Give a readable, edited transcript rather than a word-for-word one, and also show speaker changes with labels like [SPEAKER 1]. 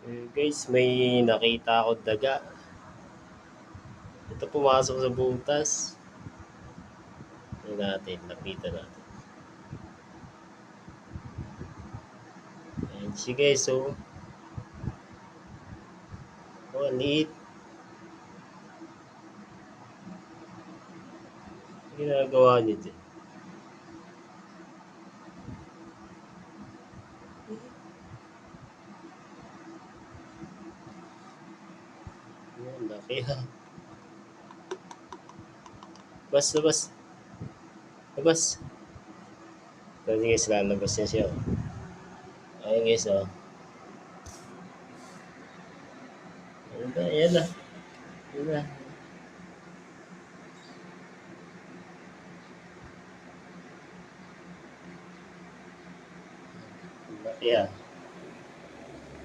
[SPEAKER 1] Guys, may nakita ako daga. Ito pumasok sa butas. Tingnan natin, lapitan natin. Ayan siya guys, so. Oh, ang liit. Ang ginagawa niyo dyan. Ayan, laki ha. Labas, labas. Labas. Ito guys, lalabas niya siya. Ayan guys, oh. Ayan na, ayan na. Ayan na. Laki ha.